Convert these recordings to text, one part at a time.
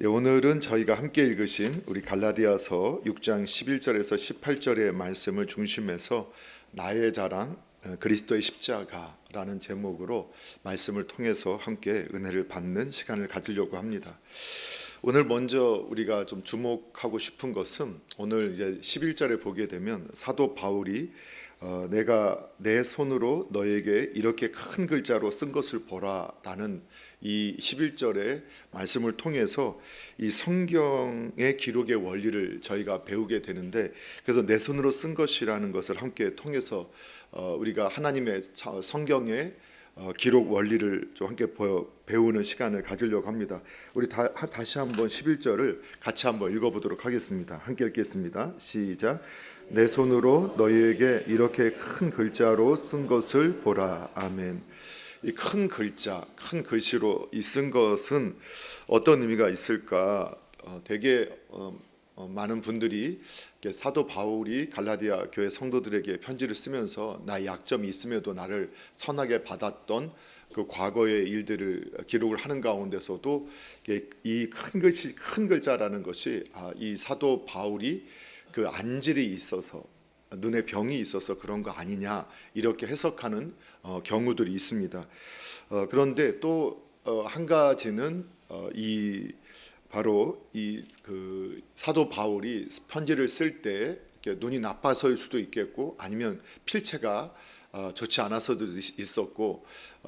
네, 오늘은 저희가 함께 읽으신 우리 갈라디아서 6장 11절에서 18절의 말씀을 중심해서 나의 자랑, 그리스도의 십자가라는 제목으로 말씀을 통해서 함께 은혜를 받는 시간을 가지려고 합니다. 오늘 먼저 우리가 좀 주목하고 싶은 것은 오늘 이제 11절에 보게 되면 사도 바울이 내가 내 손으로 너에게 이렇게 큰 글자로 쓴 것을 보라라는 이 11절의 말씀을 통해서 이 성경의 기록의 원리를 저희가 배우게 되는데, 그래서 내 손으로 쓴 것이라는 것을 함께 통해서 우리가 하나님의 성경의 기록 원리를 좀 함께 배우는 시간을 가지려고 합니다. 우리 다시 한번 11절을 같이 한번 읽어보도록 하겠습니다. 함께 읽겠습니다. 시작. 내 손으로 너희에게 이렇게 큰 글자로 쓴 것을 보라. 아멘. 이 큰 글자, 큰 글씨로 쓴 것은 어떤 의미가 있을까? 되게 많은 분들이 사도 바울이 갈라디아 교회 성도들에게 편지를 쓰면서 나의 약점이 있음에도 나를 선하게 받았던 그 과거의 일들을 기록을 하는 가운데서도 이 큰 글씨, 큰 글자라는 것이 이 사도 바울이 그 안질이 있어서, 눈에 병이 있어서 그런 거 아니냐, 이렇게 해석하는 경우들이 있습니다. 그런데 또 한 가지는 바로 그 사도 바울이 편지를 쓸 때 눈이 나빠서일 수도 있겠고, 아니면 필체가 좋지 않아서도 있었고,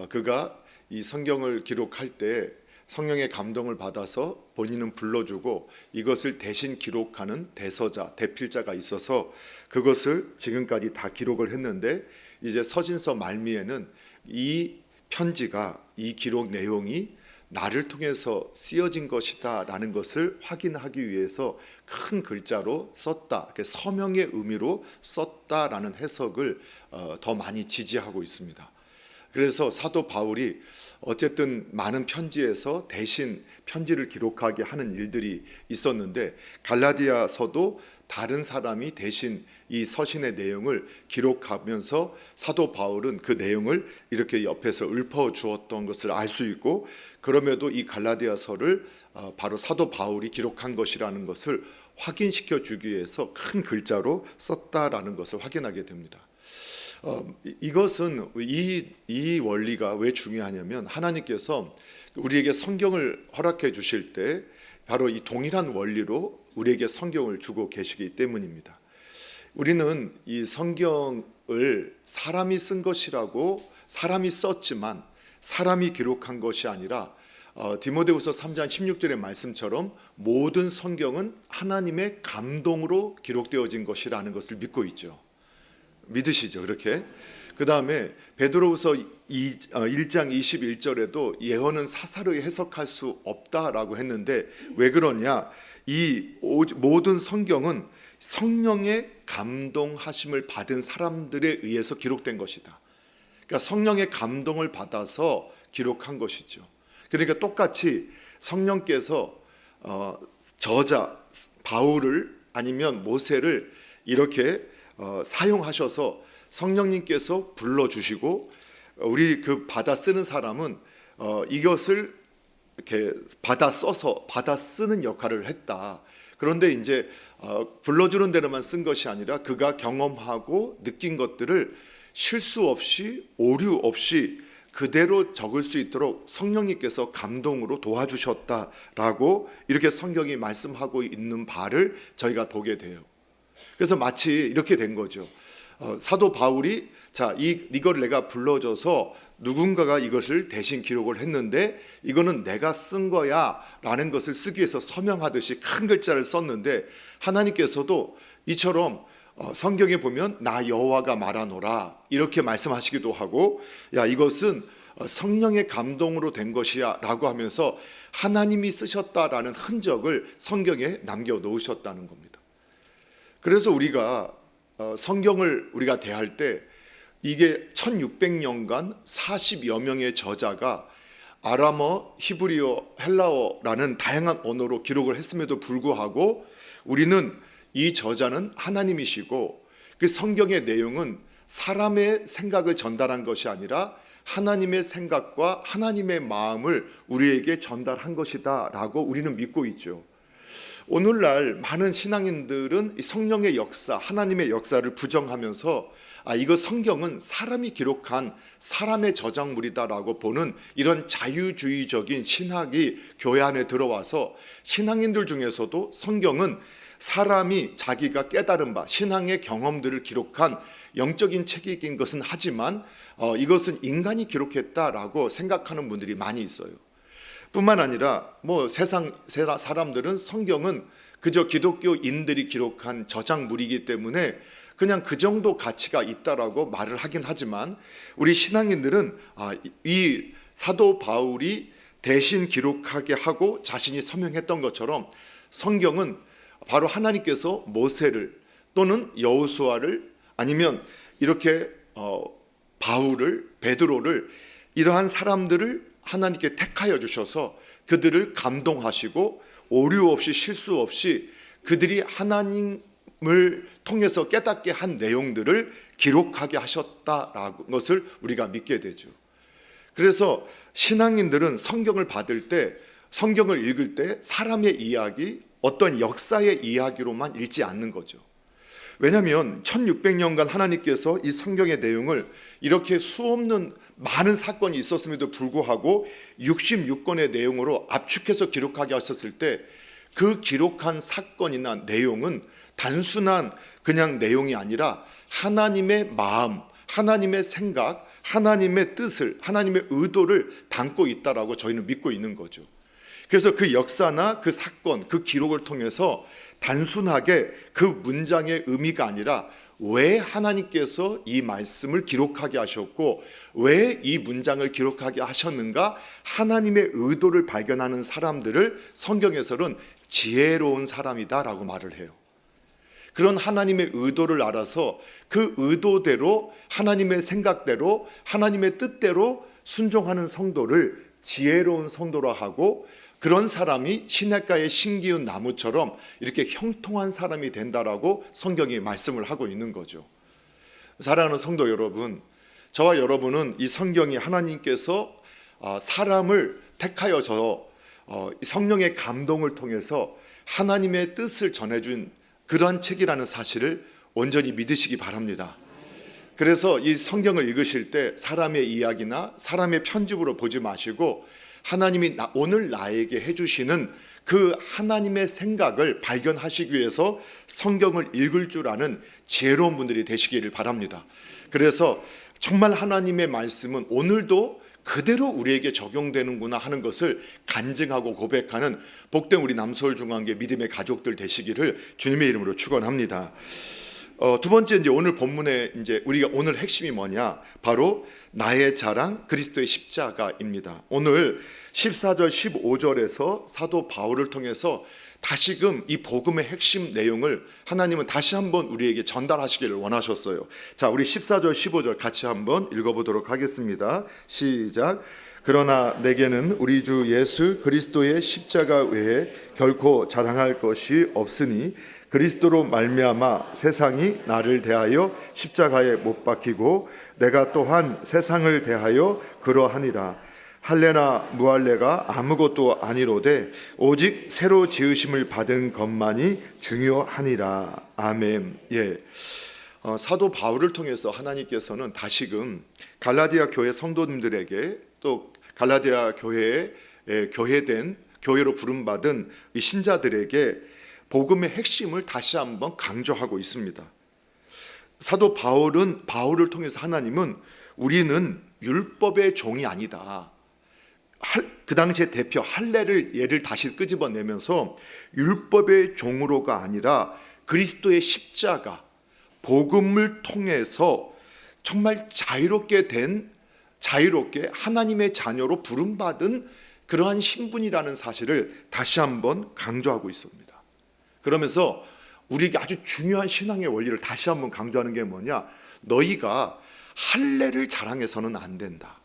그가 이 성경을 기록할 때 성령의 감동을 받아서 본인은 불러주고 이것을 대신 기록하는 대서자, 대필자가 있어서 그것을 지금까지 다 기록을 했는데, 이제 서신서 말미에는 이 편지가, 이 기록 내용이 나를 통해서 쓰여진 것이다 라는 것을 확인하기 위해서 큰 글자로 썼다, 서명의 의미로 썼다라는 해석을 더 많이 지지하고 있습니다. 그래서 사도 바울이 어쨌든 많은 편지에서 대신 편지를 기록하게 하는 일들이 있었는데, 갈라디아서도 다른 사람이 대신 이 서신의 내용을 기록하면서 사도 바울은 그 내용을 이렇게 옆에서 읊어주었던 것을 알 수 있고, 그럼에도 이 갈라디아서를 바로 사도 바울이 기록한 것이라는 것을 확인시켜 주기 위해서 큰 글자로 썼다라는 것을 확인하게 됩니다. 이것은 이 원리가 왜 중요하냐면, 하나님께서 우리에게 성경을 허락해 주실 때 바로 이 동일한 원리로 우리에게 성경을 주고 계시기 때문입니다. 우리는 이 성경을 사람이 쓴 것이라고, 사람이 썼지만 사람이 기록한 것이 아니라 디모데후서 3장 16절의 말씀처럼 모든 성경은 하나님의 감동으로 기록되어진 것이라는 것을 믿고 있죠. 믿으시죠? 그렇게. 그 다음에 베드로후서 1장 21절에도 예언은 사사로이 해석할 수 없다라고 했는데, 왜 그러냐? 이 모든 성경은 성령의 감동하심을 받은 사람들에 의해서 기록된 것이다. 그러니까 성령의 감동을 받아서 기록한 것이죠. 그러니까 똑같이 성령께서 저자 바울을 아니면 모세를 이렇게 사용하셔서 성령님께서 불러주시고, 우리 그 받아 쓰는 사람은 이것을 이렇게 받아 쓰는 역할을 했다. 그런데 이제 불러주는 대로만 쓴 것이 아니라 그가 경험하고 느낀 것들을 실수 없이, 오류 없이 그대로 적을 수 있도록 성령님께서 감동으로 도와주셨다라고 이렇게 성경이 말씀하고 있는 바를 저희가 보게 돼요. 그래서 마치 이렇게 된 거죠. 사도 바울이 이걸 내가 불러줘서 누군가가 이것을 대신 기록을 했는데 이거는 내가 쓴 거야 라는 것을 쓰기 위해서 서명하듯이 큰 글자를 썼는데, 하나님께서도 이처럼 성경에 보면 나 여호와가 말하노라 이렇게 말씀하시기도 하고, 야 이것은 성령의 감동으로 된 것이야 라고 하면서 하나님이 쓰셨다라는 흔적을 성경에 남겨놓으셨다는 겁니다. 그래서 우리가 성경을 우리가 대할 때 이게 1600년간 40여 명의 저자가 아람어, 히브리어, 헬라어라는 다양한 언어로 기록을 했음에도 불구하고 우리는 이 저자는 하나님이시고 그 성경의 내용은 사람의 생각을 전달한 것이 아니라 하나님의 생각과 하나님의 마음을 우리에게 전달한 것이다라고 우리는 믿고 있죠. 오늘날 많은 신앙인들은 이 성령의 역사, 하나님의 역사를 부정하면서 이거 성경은 사람이 기록한 사람의 저작물이다라고 보는 이런 자유주의적인 신학이 교회 안에 들어와서 신앙인들 중에서도 성경은 사람이 자기가 깨달은 바 신앙의 경험들을 기록한 영적인 책인 것은 하지만 이것은 인간이 기록했다라고 생각하는 분들이 많이 있어요. 뿐만 아니라 세상 사람들은 성경은 그저 기독교인들이 기록한 저작물이기 때문에 그냥 그 정도 가치가 있다라고 말을 하긴 하지만, 우리 신앙인들은 이 사도 바울이 대신 기록하게 하고 자신이 서명했던 것처럼 성경은 바로 하나님께서 모세를 또는 여호수아를 아니면 이렇게 바울을, 베드로를, 이러한 사람들을 하나님께 택하여 주셔서 그들을 감동하시고 오류 없이 실수 없이 그들이 하나님을 통해서 깨닫게 한 내용들을 기록하게 하셨다라는 것을 우리가 믿게 되죠. 그래서 신앙인들은 성경을 받을 때, 성경을 읽을 때 사람의 이야기, 어떤 역사의 이야기로만 읽지 않는 거죠. 왜냐하면 1600년간 하나님께서 이 성경의 내용을 이렇게 수없는 많은 사건이 있었음에도 불구하고 66권의 내용으로 압축해서 기록하게 하셨을 때, 그 기록한 사건이나 내용은 단순한 그냥 내용이 아니라 하나님의 마음, 하나님의 생각, 하나님의 뜻을, 하나님의 의도를 담고 있다라고 저희는 믿고 있는 거죠. 그래서 그 역사나 그 사건, 그 기록을 통해서 단순하게 그 문장의 의미가 아니라 왜 하나님께서 이 말씀을 기록하게 하셨고 왜 이 문장을 기록하게 하셨는가, 하나님의 의도를 발견하는 사람들을 성경에서는 지혜로운 사람이다라고 말을 해요. 그런 하나님의 의도를 알아서 그 의도대로, 하나님의 생각대로, 하나님의 뜻대로 순종하는 성도를 지혜로운 성도라 하고, 그런 사람이 시냇가의 신기운 나무처럼 이렇게 형통한 사람이 된다라고 성경이 말씀을 하고 있는 거죠. 사랑하는 성도 여러분, 저와 여러분은 이 성경이 하나님께서 사람을 택하여서 성령의 감동을 통해서 하나님의 뜻을 전해준 그러한 책이라는 사실을 온전히 믿으시기 바랍니다. 그래서 이 성경을 읽으실 때 사람의 이야기나 사람의 편집으로 보지 마시고 하나님이 오늘 나에게 해주시는 그 하나님의 생각을 발견하시기 위해서 성경을 읽을 줄 아는 지혜로운 분들이 되시기를 바랍니다. 그래서 정말 하나님의 말씀은 오늘도 그대로 우리에게 적용되는구나 하는 것을 간증하고 고백하는 복된 우리 남서울중앙교회 믿음의 가족들 되시기를 주님의 이름으로 축원합니다. 두 번째, 이제 오늘 본문에 이제 우리가 오늘 핵심이 뭐냐? 바로 나의 자랑 그리스도의 십자가입니다. 오늘 14절 15절에서 사도 바울을 통해서 다시금 이 복음의 핵심 내용을 하나님은 다시 한번 우리에게 전달하시기를 원하셨어요. 자, 우리 14절 15절 같이 한번 읽어보도록 하겠습니다. 시작. 그러나 내게는 우리 주 예수 그리스도의 십자가 외에 결코 자랑할 것이 없으니 그리스도로 말미암아 세상이 나를 대하여 십자가에 못 박히고 내가 또한 세상을 대하여 그러하니라. 할례나 무할례가 아무것도 아니로되 오직 새로 지으심을 받은 것만이 중요하니라. 아멘. 사도 바울을 통해서 하나님께서는 다시금 갈라디아 교회 성도님들에게, 또 갈라디아 교회에 교회된, 교회로 부름받은 이 신자들에게 복음의 핵심을 다시 한번 강조하고 있습니다. 사도 바울을 통해서 하나님은 우리는 율법의 종이 아니다. 그 당시에 대표 할례를 예를 다시 끄집어내면서 율법의 종으로가 아니라 그리스도의 십자가, 복음을 통해서 정말 자유롭게 하나님의 자녀로 부름받은 그러한 신분이라는 사실을 다시 한번 강조하고 있습니다. 그러면서 우리에게 아주 중요한 신앙의 원리를 다시 한번 강조하는 게 뭐냐? 너희가 할례를 자랑해서는 안 된다.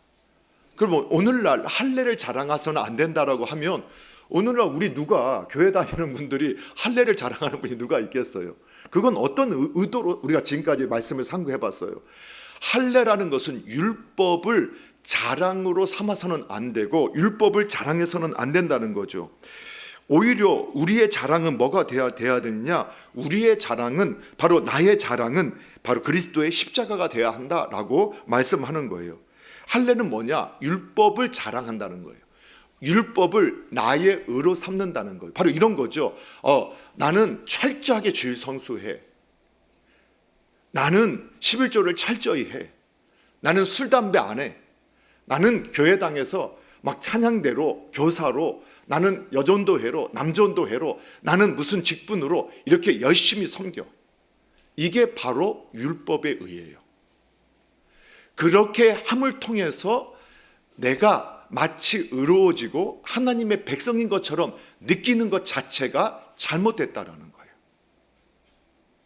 그럼 오늘날 할례를 자랑해서는 안 된다라고 하면 오늘날 우리 누가, 교회 다니는 분들이 할례를 자랑하는 분이 누가 있겠어요? 그건 어떤 의도로 우리가 지금까지 말씀을 상고해 봤어요. 할례라는 것은 율법을 자랑으로 삼아서는 안 되고 율법을 자랑해서는 안 된다는 거죠. 오히려 우리의 자랑은 뭐가 돼야 되느냐? 우리의 자랑은 바로 나의 자랑은 바로 그리스도의 십자가가 돼야 한다라고 말씀하는 거예요. 할례는 뭐냐? 율법을 자랑한다는 거예요. 율법을 나의 의로 삼는다는 거예요. 바로 이런 거죠. 나는 철저하게 주일 성수해. 나는 11조를 철저히 해. 나는 술, 담배 안 해. 나는 교회당에서 막 찬양대로, 교사로, 나는 여전도회로, 남전도회로, 나는 무슨 직분으로 이렇게 열심히 섬겨. 이게 바로 율법의 의예요. 그렇게 함을 통해서 내가 마치 의로워지고 하나님의 백성인 것처럼 느끼는 것 자체가 잘못됐다라는 거예요.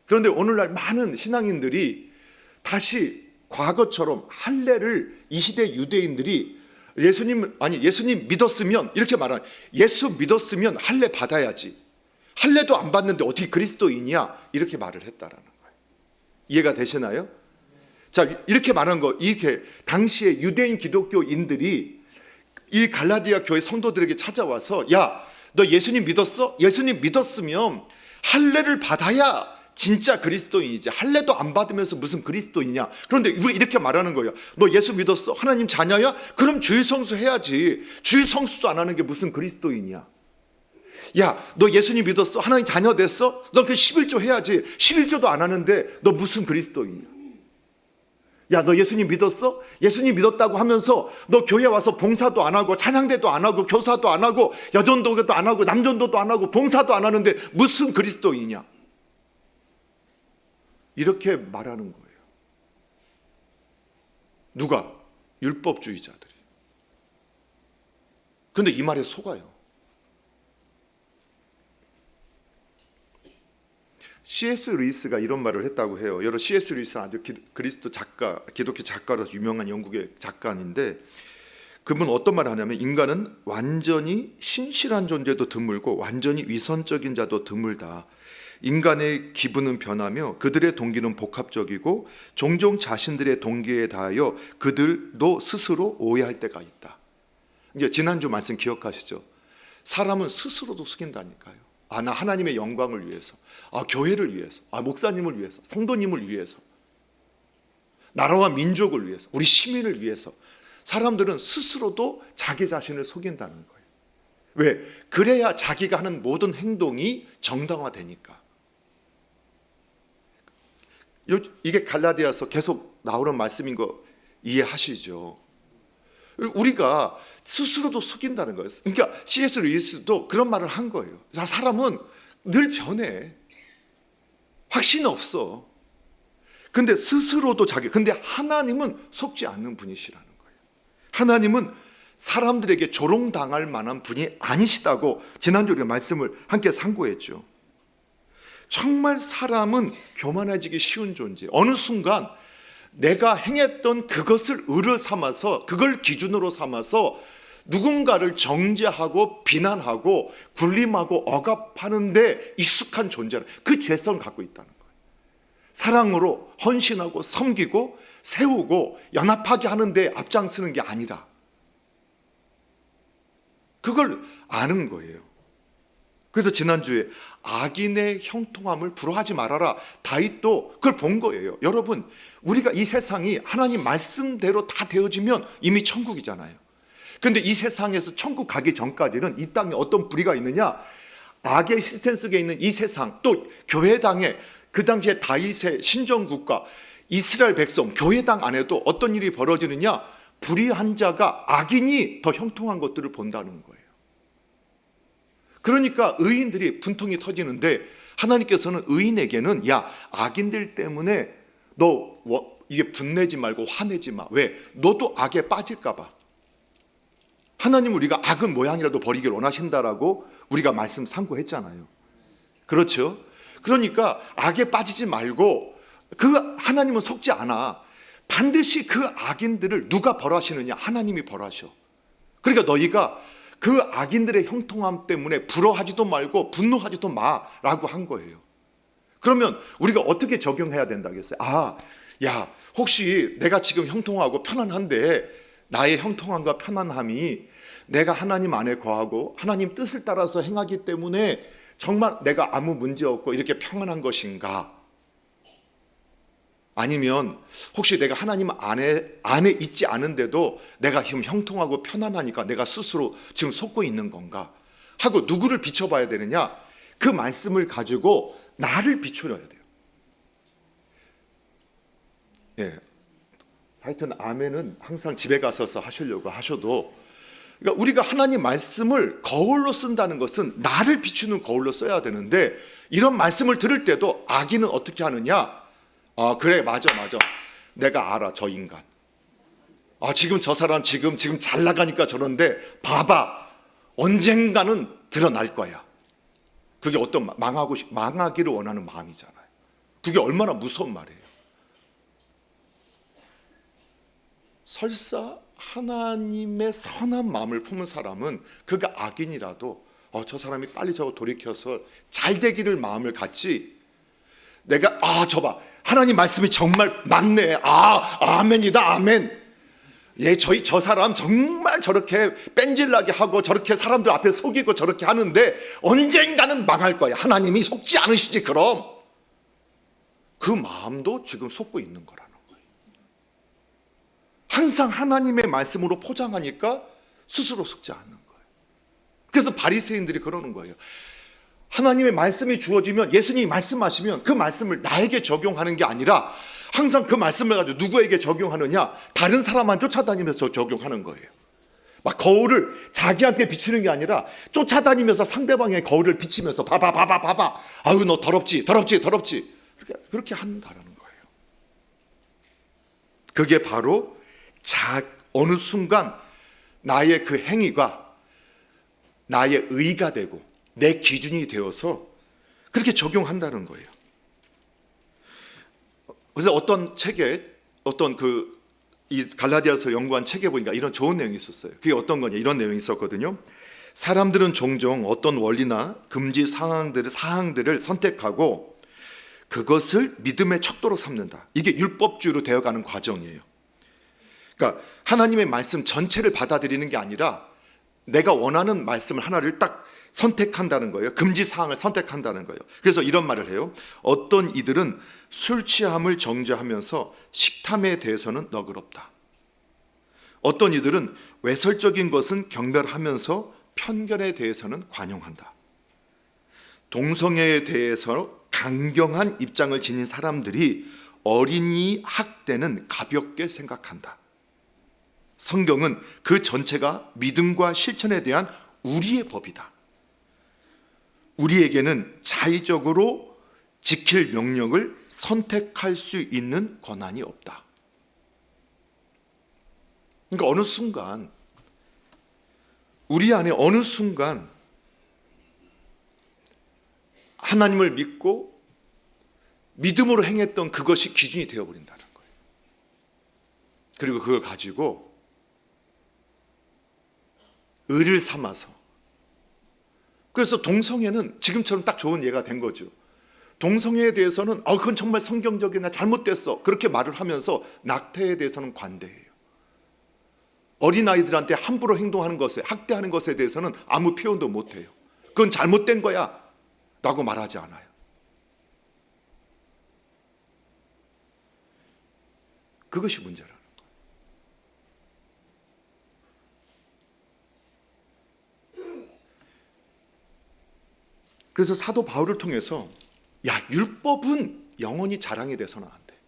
그런데 오늘날 많은 신앙인들이 다시 과거처럼 할례를 이 시대 유대인들이 예수님 믿었으면 이렇게 말하는, 예수 믿었으면 할례 받아야지. 할례도 안 받는데 어떻게 그리스도인이야? 이렇게 말을 했다라는 거예요. 이해가 되시나요? 자, 이렇게 말한 거, 이게 당시에 유대인 기독교인들이 이 갈라디아 교회 성도들에게 찾아와서, 야, 너 예수님 믿었어? 예수님 믿었으면 할례를 받아야 진짜 그리스도인이지. 할례도 안 받으면서 무슨 그리스도인이냐? 그런데 우리 이렇게 말하는 거예요. 너 예수 믿었어? 하나님 자녀야? 그럼 주일 성수 해야지. 주일 성수도 안 하는 게 무슨 그리스도인이야? 야, 너 예수님 믿었어? 하나님 자녀 됐어? 너 그 11조 해야지. 11조도 안 하는데 너 무슨 그리스도인이야? 야, 너 예수님 믿었어? 예수님 믿었다고 하면서 너 교회 와서 봉사도 안 하고 찬양대도 안 하고 교사도 안 하고 여전도도 안 하고 남전도도 안 하고 봉사도 안 하는데 무슨 그리스도인이냐? 이렇게 말하는 거예요. 누가? 율법주의자들이. 그런데 이 말에 속아요. C.S. 루이스가 이런 말을 했다고 해요. 여러 C.S. 루이스는 아주 그리스도 작가, 기독교 작가로서 유명한 영국의 작가인데, 그분 어떤 말을 하냐면, 인간은 완전히 신실한 존재도 드물고 완전히 위선적인 자도 드물다. 인간의 기분은 변하며 그들의 동기는 복합적이고 종종 자신들의 동기에 대하여 그들도 스스로 오해할 때가 있다. 이제 지난주 말씀 기억하시죠? 사람은 스스로도 속인다니까요. 나 하나님의 영광을 위해서, 교회를 위해서, 목사님을 위해서, 성도님을 위해서, 나라와 민족을 위해서, 우리 시민을 위해서 사람들은 스스로도 자기 자신을 속인다는 거예요. 왜? 그래야 자기가 하는 모든 행동이 정당화되니까. 이게 갈라디아서 계속 나오는 말씀인 거 이해하시죠? 우리가 스스로도 속인다는 거예요. 그러니까 C.S. 루이스도 그런 말을 한 거예요. 사람은 늘 변해. 확신 없어. 근데 스스로도 근데 하나님은 속지 않는 분이시라는 거예요. 하나님은 사람들에게 조롱당할 만한 분이 아니시다고 지난주 우리가 말씀을 함께 상고했죠. 정말 사람은 교만해지기 쉬운 존재. 어느 순간 내가 행했던 그것을 의를 삼아서, 그걸 기준으로 삼아서 누군가를 정죄하고 비난하고 군림하고 억압하는데 익숙한 존재라, 그 죄성을 갖고 있다는 거예요. 사랑으로 헌신하고 섬기고 세우고 연합하게 하는데 앞장서는 게 아니라 그걸 아는 거예요. 그래서 지난주에 악인의 형통함을 부러워하지 말아라, 다윗도 그걸 본 거예요. 여러분, 우리가 이 세상이 하나님 말씀대로 다 되어지면 이미 천국이잖아요. 근데 이 세상에서 천국 가기 전까지는 이 땅에 어떤 불의가 있느냐? 악의 시스템 속에 있는 이 세상, 또 교회당에 그 당시에 다윗의 신정국가 이스라엘 백성, 교회당 안에도 어떤 일이 벌어지느냐? 불의한 자가, 악인이 더 형통한 것들을 본다는 거예요. 그러니까 의인들이 분통이 터지는데 하나님께서는 의인에게는, 야, 악인들 때문에 너 이게 분내지 말고 화내지 마. 왜? 너도 악에 빠질까 봐. 하나님은 우리가 악은 모양이라도 버리길 원하신다라고 우리가 말씀 상고했잖아요. 그렇죠? 그러니까 악에 빠지지 말고, 그 하나님은 속지 않아. 반드시 그 악인들을 누가 벌하시느냐? 하나님이 벌하셔. 그러니까 너희가 그 악인들의 형통함 때문에 부러워하지도 말고 분노하지도 마라고 한 거예요. 그러면 우리가 어떻게 적용해야 된다겠어요? 야, 혹시 내가 지금 형통하고 편안한데 나의 형통함과 편안함이 내가 하나님 안에 거하고 하나님 뜻을 따라서 행하기 때문에 정말 내가 아무 문제 없고 이렇게 평안한 것인가? 아니면 혹시 내가 하나님 안에 있지 않은데도 내가 지금 형통하고 편안하니까 내가 스스로 지금 속고 있는 건가? 하고 누구를 비춰봐야 되느냐? 그 말씀을 가지고 나를 비추어야 돼요. 예. 하여튼 아멘은 항상 집에 가서서 하시려고 하셔도, 그러니까 우리가 하나님 말씀을 거울로 쓴다는 것은 나를 비추는 거울로 써야 되는데, 이런 말씀을 들을 때도 악인은 어떻게 하느냐? 그래, 맞아. 내가 알아, 저 인간. 지금 저 사람 지금 잘 나가니까 저런데 봐봐, 언젠가는 드러날 거야. 그게 어떤 망하기를 원하는 마음이잖아요. 그게 얼마나 무서운 말이에요. 설사 하나님의 선한 마음을 품은 사람은 그가 악인이라도 저 사람이 빨리 저거 돌이켜서 잘 되기를 마음을 갖지, 내가 저봐 하나님 말씀이 정말 맞네, 아멘이다, 아멘, 저 사람 정말 저렇게 뺀질나게 하고 저렇게 사람들 앞에 속이고 저렇게 하는데 언젠가는 망할 거야, 하나님이 속지 않으시지. 그럼 그 마음도 지금 속고 있는 거라는 거예요. 항상 하나님의 말씀으로 포장하니까 스스로 속지 않는 거예요. 그래서 바리새인들이 그러는 거예요. 하나님의 말씀이 주어지면, 예수님이 말씀하시면 그 말씀을 나에게 적용하는 게 아니라 항상 그 말씀을 가지고 누구에게 적용하느냐? 다른 사람만 쫓아다니면서 적용하는 거예요. 막 거울을 자기한테 비추는 게 아니라 쫓아다니면서 상대방의 거울을 비치면서 봐봐. 아유, 너 더럽지. 그렇게 한다는 거예요. 그게 바로 어느 순간 나의 그 행위가 나의 의가 되고 내 기준이 되어서 그렇게 적용한다는 거예요. 그래서 어떤 책에, 이 갈라디아서 연구한 책에 보니까 이런 좋은 내용이 있었어요. 그게 어떤 거냐, 이런 내용이 있었거든요. 사람들은 종종 어떤 원리나 금지 사항들을 선택하고 그것을 믿음의 척도로 삼는다. 이게 율법주의로 되어가는 과정이에요. 그러니까 하나님의 말씀 전체를 받아들이는 게 아니라 내가 원하는 말씀을 하나를 딱 선택한다는 거예요. 금지 사항을 선택한다는 거예요. 그래서 이런 말을 해요. 어떤 이들은 술 취함을 정죄하면서 식탐에 대해서는 너그럽다. 어떤 이들은 외설적인 것은 경멸하면서 편견에 대해서는 관용한다. 동성애에 대해서 강경한 입장을 지닌 사람들이 어린이 학대는 가볍게 생각한다. 성경은 그 전체가 믿음과 실천에 대한 우리의 법이다. 우리에게는 자의적으로 지킬 명령을 선택할 수 있는 권한이 없다. 그러니까 우리 안에 어느 순간 하나님을 믿고 믿음으로 행했던 그것이 기준이 되어버린다는 거예요. 그리고 그걸 가지고 의를 삼아서, 그래서 동성애는 지금처럼 딱 좋은 예가 된 거죠. 동성애에 대해서는 그건 정말 성경적이나 잘못됐어, 그렇게 말을 하면서 낙태에 대해서는 관대해요. 어린아이들한테 함부로 행동하는 것에, 학대하는 것에 대해서는 아무 표현도 못해요. 그건 잘못된 거야 라고 말하지 않아요. 그것이 문제라는 거예요. 그래서 사도 바울을 통해서 율법은 영원히 자랑이 돼서는 안 돼.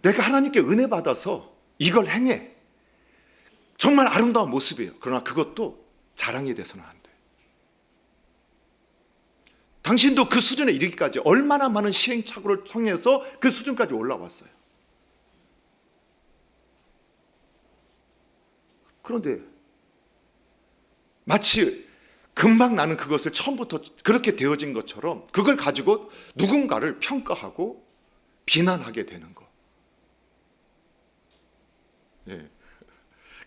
내가 하나님께 은혜 받아서 이걸 행해, 정말 아름다운 모습이에요. 그러나 그것도 자랑이 돼서는 안 돼. 당신도 그 수준에 이르기까지 얼마나 많은 시행착오를 통해서 그 수준까지 올라왔어요. 그런데 마치 금방 나는 그것을 처음부터 그렇게 되어진 것처럼 그걸 가지고 누군가를 평가하고 비난하게 되는 거. 예.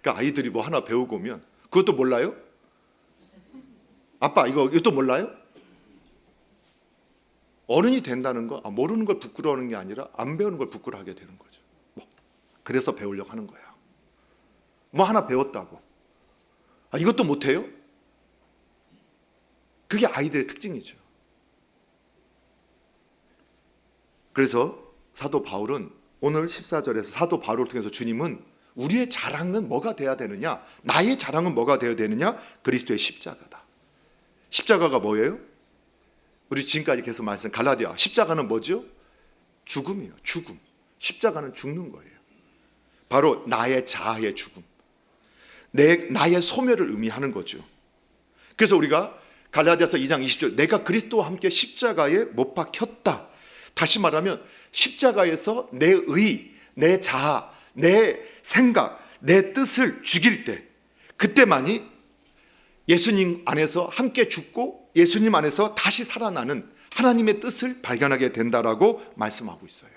그러니까 아이들이 뭐 하나 배우고 오면 그것도 몰라요? 아빠 이것도 몰라요? 어른이 된다는 거, 모르는 걸 부끄러워하는 게 아니라 안 배우는 걸 부끄러워하게 되는 거죠. 그래서 배우려고 하는 거야. 뭐 하나 배웠다고 이것도 못해요? 그게 아이들의 특징이죠. 그래서 사도 바울은 오늘 14절에서 사도 바울을 통해서 주님은 우리의 자랑은 뭐가 돼야 되느냐? 나의 자랑은 뭐가 되어야 되느냐? 그리스도의 십자가다. 십자가가 뭐예요? 우리 지금까지 계속 말씀 갈라디아 십자가는 뭐죠? 죽음이에요. 죽음. 십자가는 죽는 거예요. 바로 나의 자아의 죽음, 나의 소멸을 의미하는 거죠. 그래서 우리가 갈라디아서 2장 20절 내가 그리스도와 함께 십자가에 못 박혔다. 다시 말하면 십자가에서 내 의, 내 자아, 내 생각, 내 뜻을 죽일 때 그때만이 예수님 안에서 함께 죽고 예수님 안에서 다시 살아나는 하나님의 뜻을 발견하게 된다라고 말씀하고 있어요.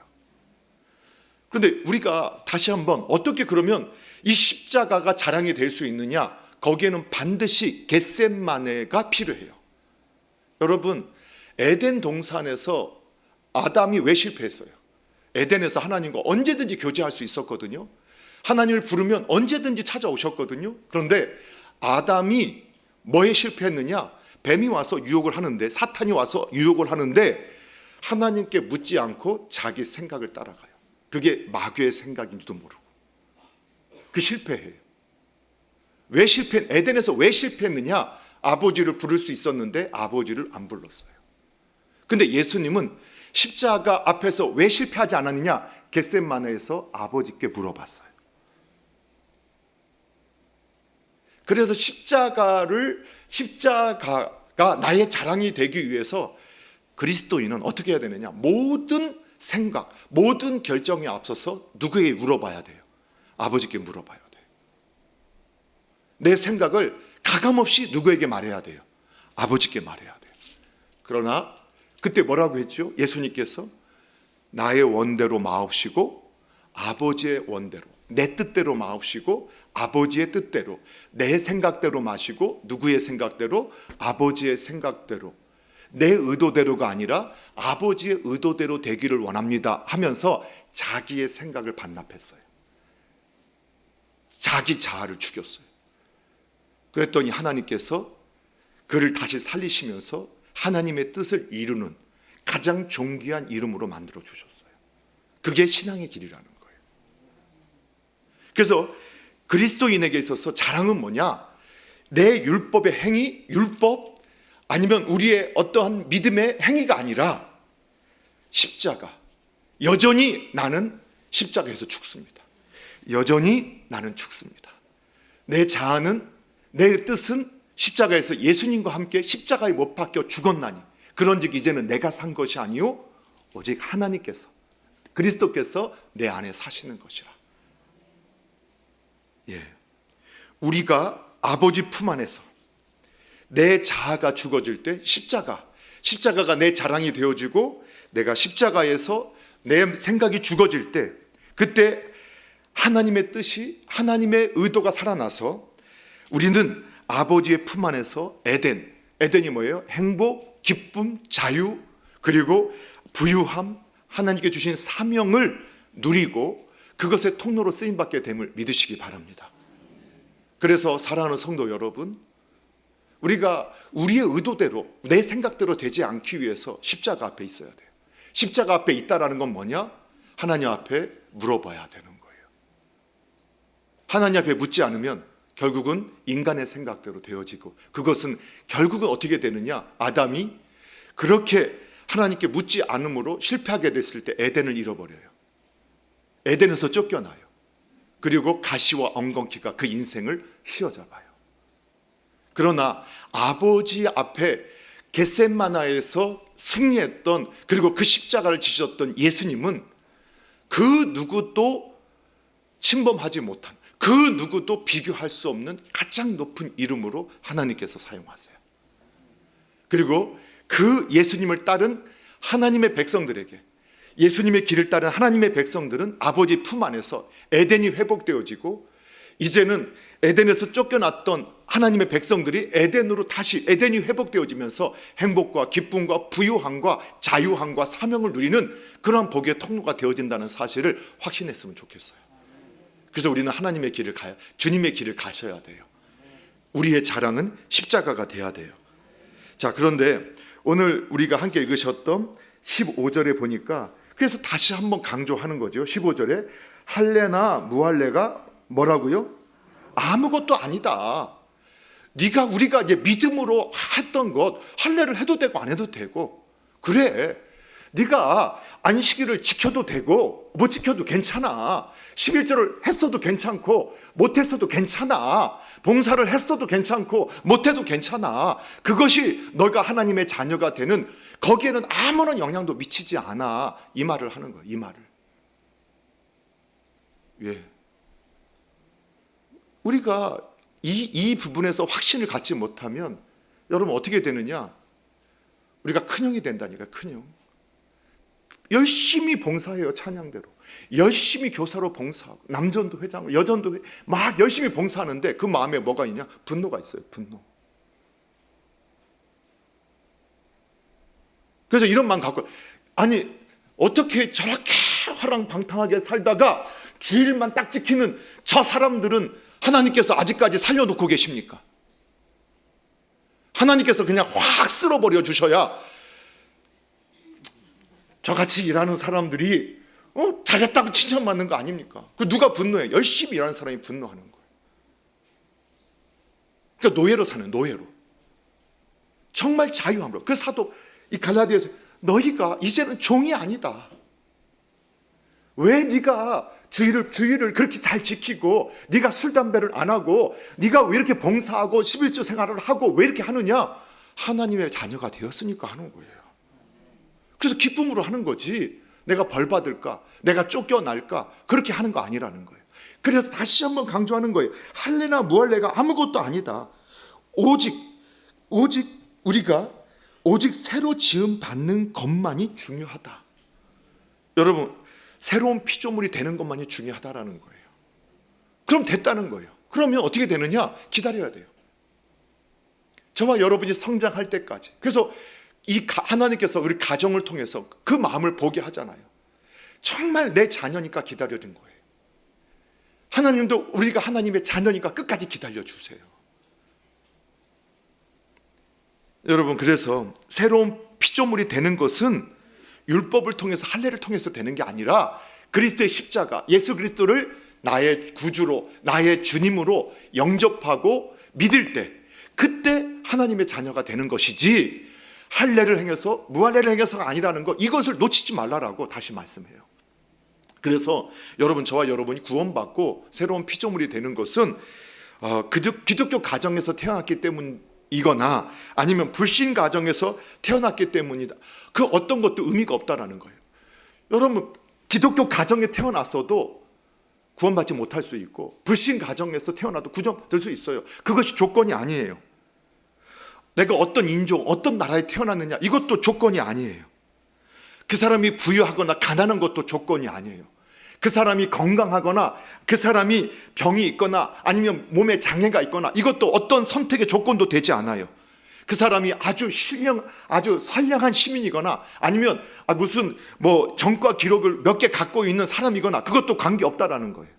그런데 우리가 다시 한번 어떻게 그러면 이 십자가가 자랑이 될 수 있느냐? 거기에는 반드시 겟세마네가 필요해요. 여러분, 에덴 동산에서 아담이 왜 실패했어요? 에덴에서 하나님과 언제든지 교제할 수 있었거든요. 하나님을 부르면 언제든지 찾아오셨거든요. 그런데 아담이 뭐에 실패했느냐? 뱀이 와서 유혹을 하는데, 사탄이 와서 유혹을 하는데 하나님께 묻지 않고 자기 생각을 따라가요. 그게 마귀의 생각인지도 모르고 그 실패해요. 왜 에덴에서 왜 실패했느냐? 아버지를 부를 수 있었는데 아버지를 안 불렀어요. 근데 예수님은 십자가 앞에서 왜 실패하지 않았느냐? 겟세마네에서 아버지께 물어봤어요. 그래서 십자가가 나의 자랑이 되기 위해서 그리스도인은 어떻게 해야 되느냐? 모든 생각, 모든 결정에 앞서서 누구에게 물어봐야 돼요? 아버지께 물어봐야 돼요. 내 생각을 가감없이 누구에게 말해야 돼요? 아버지께 말해야 돼요. 그러나 그때 뭐라고 했죠? 예수님께서 나의 원대로 마옵시고 아버지의 원대로, 내 뜻대로 마옵시고 아버지의 뜻대로, 내 생각대로 마시고 누구의 생각대로? 아버지의 생각대로, 내 의도대로가 아니라 아버지의 의도대로 되기를 원합니다 하면서 자기의 생각을 반납했어요. 자기 자아를 죽였어요. 그랬더니 하나님께서 그를 다시 살리시면서 하나님의 뜻을 이루는 가장 존귀한 이름으로 만들어 주셨어요. 그게 신앙의 길이라는 거예요. 그래서 그리스도인에게 있어서 자랑은 뭐냐? 내 율법의 행위, 율법 아니면 우리의 어떠한 믿음의 행위가 아니라 십자가. 여전히 나는 십자가에서 죽습니다. 여전히 나는 죽습니다. 내 자아는, 내 뜻은 십자가에서 예수님과 함께 십자가에 못 박혀 죽었나니 그런즉 이제는 내가 산 것이 아니요 오직 하나님께서, 그리스도께서 내 안에 사시는 것이라. 우리가 아버지 품 안에서 내 자아가 죽어질 때 십자가가 내 자랑이 되어지고 내가 십자가에서 내 생각이 죽어질 때 그때 하나님의 뜻이, 하나님의 의도가 살아나서 우리는 아버지의 품 안에서 에덴이 뭐예요? 행복, 기쁨, 자유, 그리고 부유함, 하나님께 주신 사명을 누리고 그것의 통로로 쓰임받게 됨을 믿으시기 바랍니다. 그래서 사랑하는 성도 여러분, 우리가 우리의 의도대로, 내 생각대로 되지 않기 위해서 십자가 앞에 있어야 돼요. 십자가 앞에 있다라는 건 뭐냐? 하나님 앞에 물어봐야 되는 거예요. 하나님 앞에 묻지 않으면 결국은 인간의 생각대로 되어지고, 그것은 결국은 어떻게 되느냐? 아담이 그렇게 하나님께 묻지 않음으로 실패하게 됐을 때 에덴을 잃어버려요. 에덴에서 쫓겨나요. 그리고 가시와 엉겅퀴가 그 인생을 휘어잡아요. 그러나 아버지 앞에 겟세마나에서 승리했던, 그리고 그 십자가를 지셨던 예수님은 그 누구도 침범하지 못한, 그 누구도 비교할 수 없는 가장 높은 이름으로 하나님께서 사용하세요. 그리고 그 예수님을 따른 하나님의 백성들에게, 예수님의 길을 따른 하나님의 백성들은 아버지 품 안에서 에덴이 회복되어지고, 이제는 에덴에서 쫓겨났던 하나님의 백성들이 에덴이 회복되어지면서 행복과 기쁨과 부유함과 자유함과 사명을 누리는 그러한 복의 통로가 되어진다는 사실을 확신했으면 좋겠어요. 그래서 우리는 하나님의 길을 주님의 길을 가셔야 돼요. 우리의 자랑은 십자가가 돼야 돼요. 자, 그런데 오늘 우리가 함께 읽으셨던 15절에 보니까 그래서 다시 한번 강조하는 거죠. 15절에 할례나 무할례가 뭐라고요? 아무것도 아니다. 우리가 이제 믿음으로 했던 것, 할례를 해도 되고 안 해도 되고, 그래. 네가 안식일을 지켜도 되고 못 지켜도 괜찮아. 11절을 했어도 괜찮고 못 했어도 괜찮아. 봉사를 했어도 괜찮고 못 해도 괜찮아. 그것이 너가 하나님의 자녀가 되는, 거기에는 아무런 영향도 미치지 않아. 이 말을 하는 거예요. 이 말을. 왜? 우리가 이 부분에서 확신을 갖지 못하면 여러분 어떻게 되느냐? 우리가 큰형이 된다니까. 큰형. 열심히 봉사해요. 찬양대로 열심히 교사로 봉사하고 남전도 회장, 여전도 막 열심히 봉사하는데 그 마음에 뭐가 있냐? 분노가 있어요. 분노. 그래서 이런 마음 갖고, 아니 어떻게 저렇게 화랑방탕하게 살다가 주일만 딱 지키는 저 사람들은 하나님께서 아직까지 살려놓고 계십니까? 하나님께서 그냥 확 쓸어버려 주셔야 저같이 일하는 사람들이 잘했다고 칭찬받는 거 아닙니까? 그 누가 분노해? 열심히 일하는 사람이 분노하는 거예요. 그러니까 노예로 사는, 노예로. 정말 자유함으로. 그래서 사도 이 갈라디아에서 너희가 이제는 종이 아니다. 왜 네가 주일을 그렇게 잘 지키고 네가 술 담배를 안 하고 네가 왜 이렇게 봉사하고 11조 생활을 하고 왜 이렇게 하느냐? 하나님의 자녀가 되었으니까 하는 거예요. 그래서 기쁨으로 하는 거지, 내가 벌 받을까, 내가 쫓겨날까, 그렇게 하는 거 아니라는 거예요. 그래서 다시 한번 강조하는 거예요. 할례나 무할례가 아무것도 아니다. 오직 우리가 새로 지음 받는 것만이 중요하다. 여러분, 새로운 피조물이 되는 것만이 중요하다라는 거예요. 그럼 됐다는 거예요. 그러면 어떻게 되느냐? 기다려야 돼요. 저와 여러분이 성장할 때까지. 그래서 하나님께서 우리 가정을 통해서 그 마음을 보게 하잖아요. 정말 내 자녀니까 기다려준 거예요. 하나님도 우리가 하나님의 자녀니까 끝까지 기다려주세요. 여러분, 그래서 새로운 피조물이 되는 것은 율법을 통해서, 할례를 통해서 되는 게 아니라 그리스도의 십자가, 예수 그리스도를 나의 구주로, 나의 주님으로 영접하고 믿을 때, 그때 하나님의 자녀가 되는 것이지, 할례를 행해서 무할례를 행해서가 아니라는 거, 이것을 놓치지 말라라고 다시 말씀해요. 그래서 여러분, 저와 여러분이 구원받고 새로운 피조물이 되는 것은 기독교 가정에서 태어났기 때문이거나 아니면 불신 가정에서 태어났기 때문이다. 그 어떤 것도 의미가 없다라는 거예요. 여러분, 기독교 가정에 태어났어도 구원받지 못할 수 있고 불신 가정에서 태어나도 구원될 수 있어요. 그것이 조건이 아니에요. 내가 어떤 인종, 어떤 나라에 태어났느냐, 이것도 조건이 아니에요. 그 사람이 부유하거나 가난한 것도 조건이 아니에요. 그 사람이 건강하거나 그 사람이 병이 있거나 아니면 몸에 장애가 있거나 이것도 어떤 선택의 조건도 되지 않아요. 그 사람이 아주 선량한 시민이거나 아니면 무슨 전과 기록을 몇 개 갖고 있는 사람이거나 그것도 관계없다라는 거예요.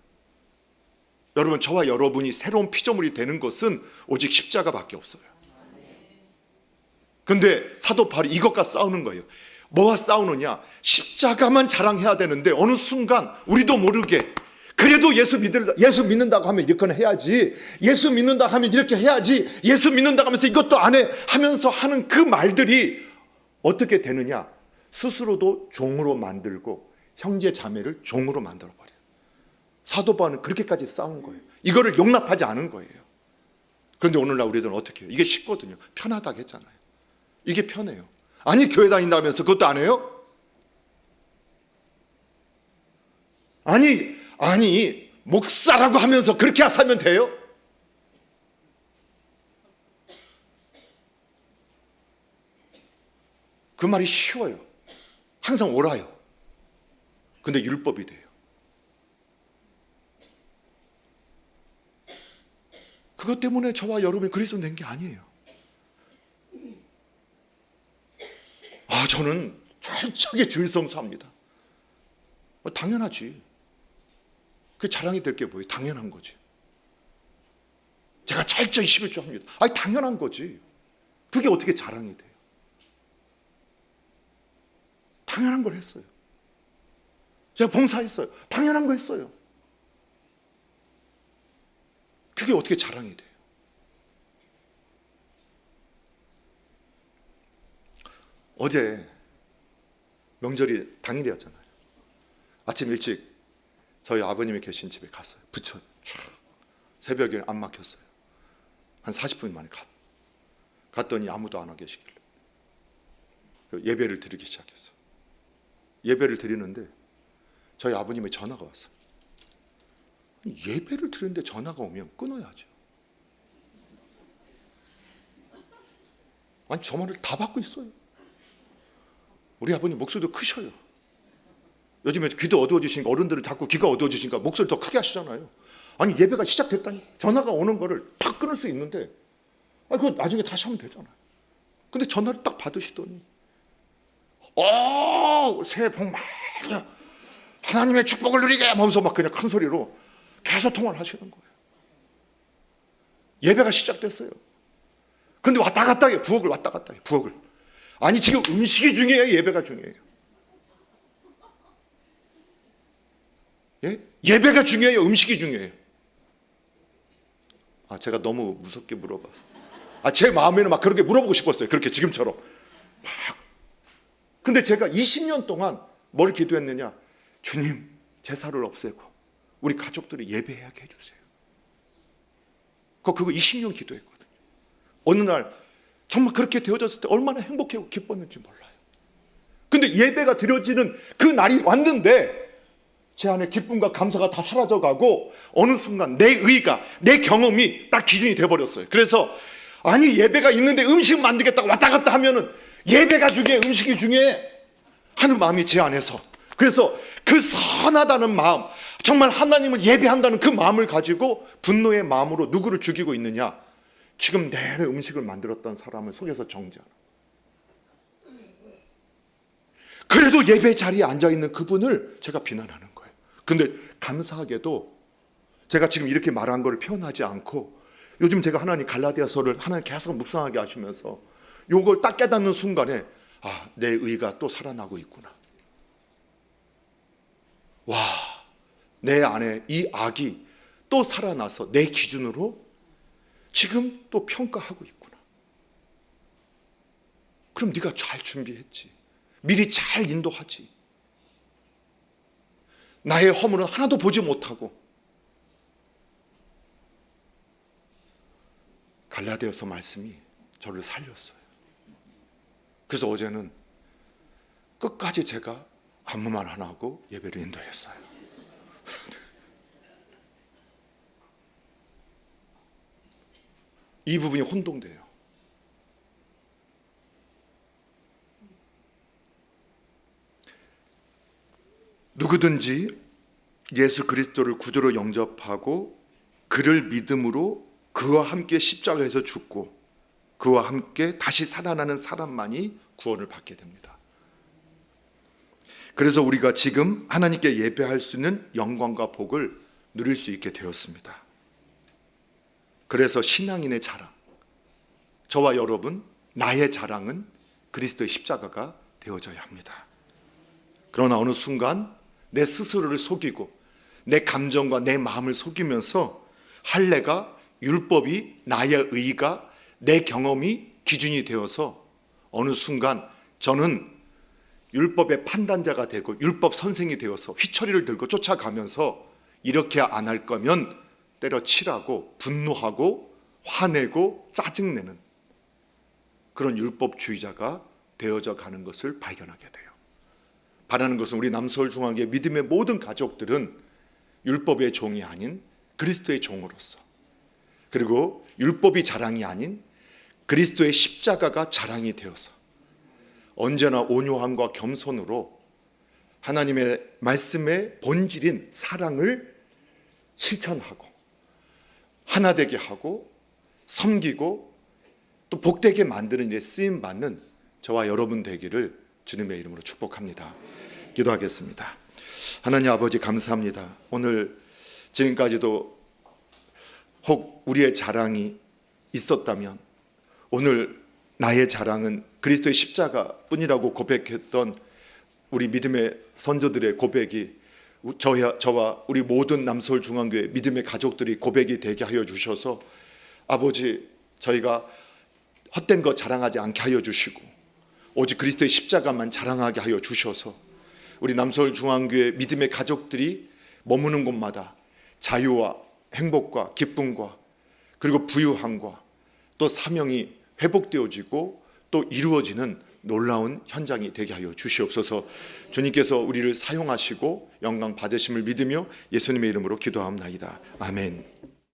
여러분, 저와 여러분이 새로운 피조물이 되는 것은 오직 십자가밖에 없어요. 그런데 사도 바울이 이것과 싸우는 거예요. 뭐와 싸우느냐? 십자가만 자랑해야 되는데 어느 순간 우리도 모르게 그래도 예수 믿는다고 하면 이렇게 해야지, 예수 믿는다고 하면 이렇게 해야지, 예수 믿는다고 하면서 이것도 안 해 하면서 하는 그 말들이 어떻게 되느냐? 스스로도 종으로 만들고 형제 자매를 종으로 만들어버려요. 사도 바울은 그렇게까지 싸운 거예요. 이거를 용납하지 않은 거예요. 그런데 오늘날 우리들은 어떻게 해요? 이게 쉽거든요. 편하다고 했잖아요. 이게 편해요. 아니, 교회 다닌다면서 그것도 안 해요? 아니 목사라고 하면서 그렇게 살면 돼요? 그 말이 쉬워요. 항상 옳아요. 근데 율법이 돼요. 그것 때문에 저와 여러분이 그리스도 된 게 아니에요. 저는 철저하게 주일 성수합니다. 당연하지. 그 자랑이 될 게 뭐예요? 당연한 거지. 제가 철저히 11조 합니다. 아니 당연한 거지. 그게 어떻게 자랑이 돼요? 당연한 걸 했어요. 제가 봉사했어요. 당연한 거 했어요. 그게 어떻게 자랑이 돼요? 어제 명절이 당일이었잖아요. 아침 일찍 저희 아버님이 계신 집에 갔어요. 부처 새벽에 안 막혔어요. 한 40분 만에 갔더니 아무도 안 와 계시길래 예배를 드리기 시작했어요. 예배를 드리는데 저희 아버님의 전화가 왔어요. 예배를 드리는데 전화가 오면 끊어야죠. 아니 전화를 다 받고 있어요. 우리 아버님 목소리도 크셔요. 요즘에 귀도 어두워지시니까 어른들은 자꾸 귀가 어두워지시니까 목소리 더 크게 하시잖아요. 아니 예배가 시작됐다니 전화가 오는 거를 다 끊을 수 있는데 그거 나중에 다시 하면 되잖아요. 근데 전화를 딱 받으시더니 새해 복 많이 하나님의 축복을 누리게 하면서 막 그냥 큰 소리로 계속 통화를 하시는 거예요. 예배가 시작됐어요. 그런데 왔다 갔다 해요. 부엌을 왔다 갔다 해요. 부엌을. 아니 지금 음식이 중요해요? 예배가 중요해요? 예? 예배가 중요해요? 음식이 중요해요? 제가 너무 무섭게 물어봤어요. 제 마음에는 막 그렇게 물어보고 싶었어요. 그렇게 지금처럼 막. 근데 제가 20년 동안 뭘 기도했느냐? 주님 제사를 없애고 우리 가족들이 예배하게 해주세요. 그거 20년 기도했거든요. 어느 날 정말 그렇게 되어졌을 때 얼마나 행복하고 기뻤는지 몰라요. 근데 예배가 드려지는 그 날이 왔는데 제 안에 기쁨과 감사가 다 사라져가고 어느 순간 내 의가, 내 경험이 딱 기준이 돼버렸어요. 그래서 아니 예배가 있는데 음식 만들겠다고 왔다 갔다 하면은 예배가 중요해, 음식이 중요해 하는 마음이 제 안에서. 그래서 그 선하다는 마음, 정말 하나님을 예배한다는 그 마음을 가지고 분노의 마음으로 누구를 죽이고 있느냐? 지금 내내 음식을 만들었던 사람을 속에서 정죄하는. 그래도 예배 자리에 앉아있는 그분을 제가 비난하는 거예요. 근데 감사하게도 제가 지금 이렇게 말한 걸 표현하지 않고 요즘 제가 하나님 갈라디아서를 하나님 계속 묵상하게 하시면서 요걸 딱 깨닫는 순간에 내 의가 또 살아나고 있구나. 와, 내 안에 이 악이 또 살아나서 내 기준으로 지금 또 평가하고 있구나. 그럼 네가 잘 준비했지. 미리 잘 인도하지. 나의 허물은 하나도 보지 못하고. 갈라디아서 말씀이 저를 살렸어요. 그래서 어제는 끝까지 제가 아무 말 안 하고 예배를 인도했어요. 이 부분이 혼동돼요. 누구든지 예수 그리스도를 구주로 영접하고 그를 믿음으로 그와 함께 십자가에서 죽고 그와 함께 다시 살아나는 사람만이 구원을 받게 됩니다. 그래서 우리가 지금 하나님께 예배할 수 있는 영광과 복을 누릴 수 있게 되었습니다. 그래서 신앙인의 자랑, 저와 여러분 나의 자랑은 그리스도의 십자가가 되어져야 합니다. 그러나 어느 순간 내 스스로를 속이고 내 감정과 내 마음을 속이면서 할례가, 율법이, 나의 의가, 내 경험이 기준이 되어서 어느 순간 저는 율법의 판단자가 되고 율법 선생이 되어서 휘처리를 들고 쫓아가면서 이렇게 안 할 거면 때려치라고 분노하고 화내고 짜증내는 그런 율법주의자가 되어져 가는 것을 발견하게 돼요. 바라는 것은 우리 남서울중앙교회 믿음의 모든 가족들은 율법의 종이 아닌 그리스도의 종으로서, 그리고 율법이 자랑이 아닌 그리스도의 십자가가 자랑이 되어서 언제나 온유함과 겸손으로 하나님의 말씀의 본질인 사랑을 실천하고 하나 되게 하고 섬기고 또 복되게 만드는 일에 쓰임받는 저와 여러분 되기를 주님의 이름으로 축복합니다. 기도하겠습니다. 하나님 아버지 감사합니다. 오늘 지금까지도 혹 우리의 자랑이 있었다면 오늘 나의 자랑은 그리스도의 십자가뿐이라고 고백했던 우리 믿음의 선조들의 고백이 저와 우리 모든 남서울중앙교회 믿음의 가족들이 고백이 되게 하여 주셔서 아버지, 저희가 헛된 것 자랑하지 않게 하여 주시고 오직 그리스도의 십자가만 자랑하게 하여 주셔서 우리 남서울중앙교회 믿음의 가족들이 머무는 곳마다 자유와 행복과 기쁨과 그리고 부유함과 또 사명이 회복되어지고 또 이루어지는 놀라운 현장이 되게 하여 주시옵소서. 주님께서 우리를 사용하시고 영광 받으심을 믿으며 예수님의 이름으로 기도하옵나이다. 아멘.